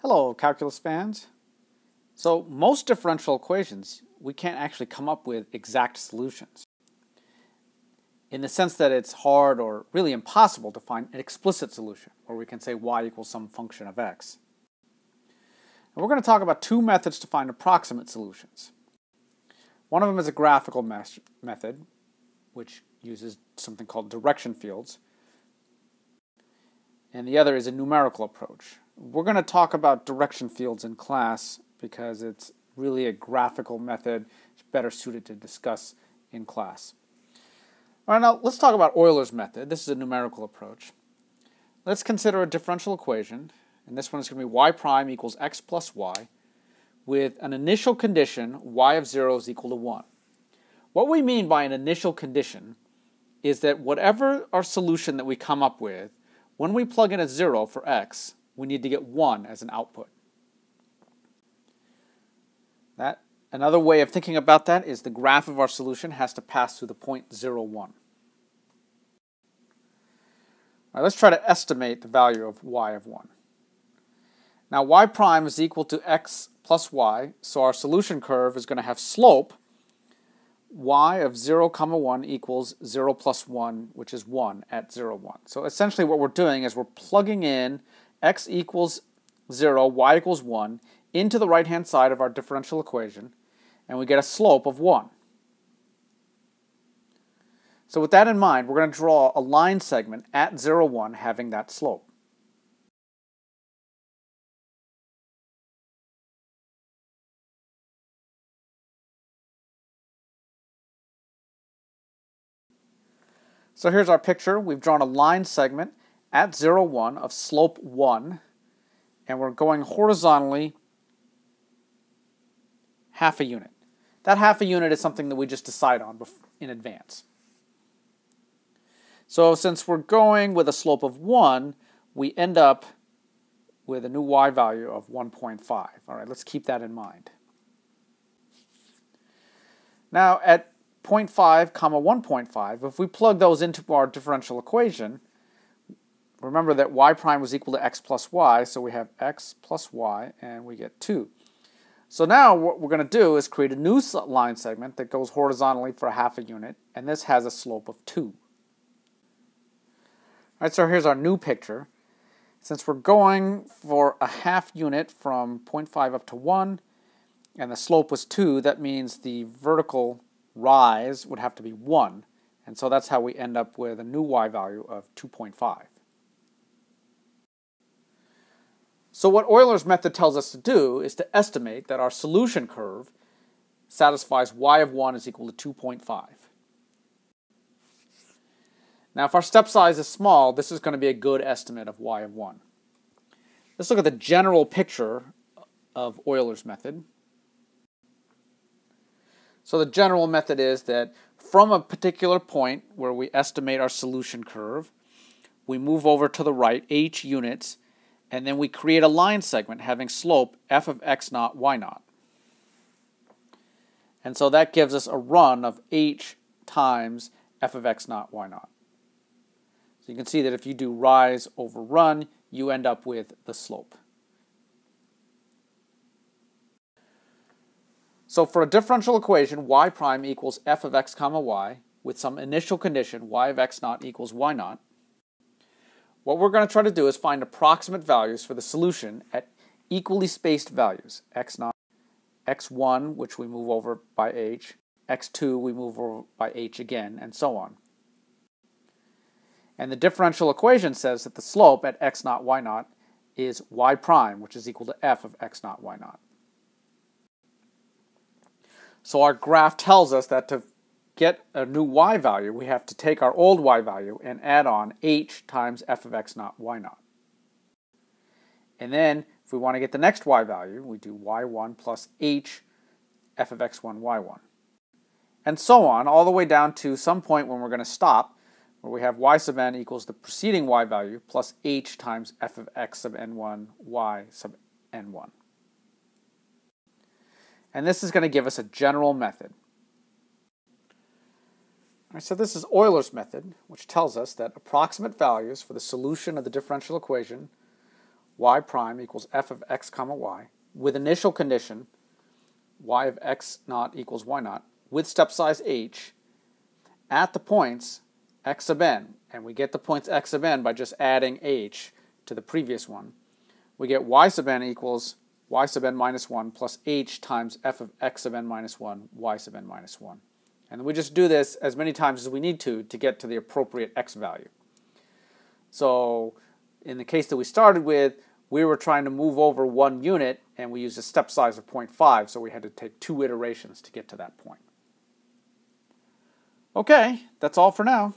Hello, calculus fans. So most differential equations, we can't actually come up with exact solutions, in the sense that it's hard or really impossible to find an explicit solution, where we can say y equals some function of x. And we're going to talk about two methods to find approximate solutions. One of them is a graphical method, which uses something called direction fields, and the other is a numerical approach. We're going to talk about direction fields in class because it's really a graphical method. It's better suited to discuss in class. All right, now let's talk about Euler's method. This is a numerical approach. Let's consider a differential equation, and this one is going to be y prime equals x plus y, with an initial condition y of 0 is equal to 1. What we mean by an initial condition is that whatever our solution that we come up with, when we plug in a 0 for x, we need to get 1 as an output. Another way of thinking about that is the graph of our solution has to pass through the point 0, 1. All right, let's try to estimate the value of y of 1. Now y prime is equal to x plus y, so our solution curve is going to have slope y of 0, 1 equals 0 plus 1, which is 1 at 0, 1. So essentially what we're doing is we're plugging in x equals 0, y equals 1 into the right-hand side of our differential equation, and we get a slope of 1. So with that in mind, we're going to draw a line segment at 0, 1 having that slope. So here's our picture. We've drawn a line segment at 0, 1 of slope 1, and we're going horizontally half a unit. That half a unit is something that we just decide on in advance. So since we're going with a slope of 1, we end up with a new y value of 1.5. All right, let's keep that in mind. Now at 0.5, 1.5, if we plug those into our differential equation, remember that y prime was equal to x plus y, so we have x plus y, and we get 2. So now what we're going to do is create a new line segment that goes horizontally for half a unit, and this has a slope of 2. All right, so here's our new picture. Since we're going for a half unit from 0.5 up to 1, and the slope was 2, that means the vertical rise would have to be 1, and so that's how we end up with a new y value of 2.5. So what Euler's method tells us to do is to estimate that our solution curve satisfies y of 1 is equal to 2.5. Now if our step size is small, this is going to be a good estimate of y of 1. Let's look at the general picture of Euler's method. So the general method is that from a particular point where we estimate our solution curve, we move over to the right h units, and then we create a line segment having slope f of x naught y naught. And so that gives us a run of h times f of x naught y naught. So you can see that if you do rise over run, you end up with the slope. So for a differential equation, y prime equals f of x comma y, with some initial condition y of x naught equals y naught, what we're going to try to do is find approximate values for the solution at equally spaced values, x naught, x1, which we move over by h, x2 we move over by h again, and so on. And the differential equation says that the slope at x naught y naught is y prime, which is equal to f of x naught y naught. So our graph tells us that to get a new y value, we have to take our old y value and add on h times f of x naught y naught. And then, if we want to get the next y value, we do y1 plus h f of x1 y1. And so on, all the way down to some point when we're going to stop, where we have y sub n equals the preceding y value plus h times f of x sub n1 y sub n1. And this is going to give us a general method. All right, so this is Euler's method, which tells us that approximate values for the solution of the differential equation y prime equals f of x comma y with initial condition y of x naught equals y naught with step size h at the points x sub n, and we get the points x sub n by just adding h to the previous one. We get y sub n equals y sub n minus 1 plus h times f of x sub n minus 1, y sub n minus 1. And we just do this as many times as we need to get to the appropriate x value. So in the case that we started with, we were trying to move over 1 unit, and we used a step size of 0.5, so we had to take 2 iterations to get to that point. Okay, that's all for now.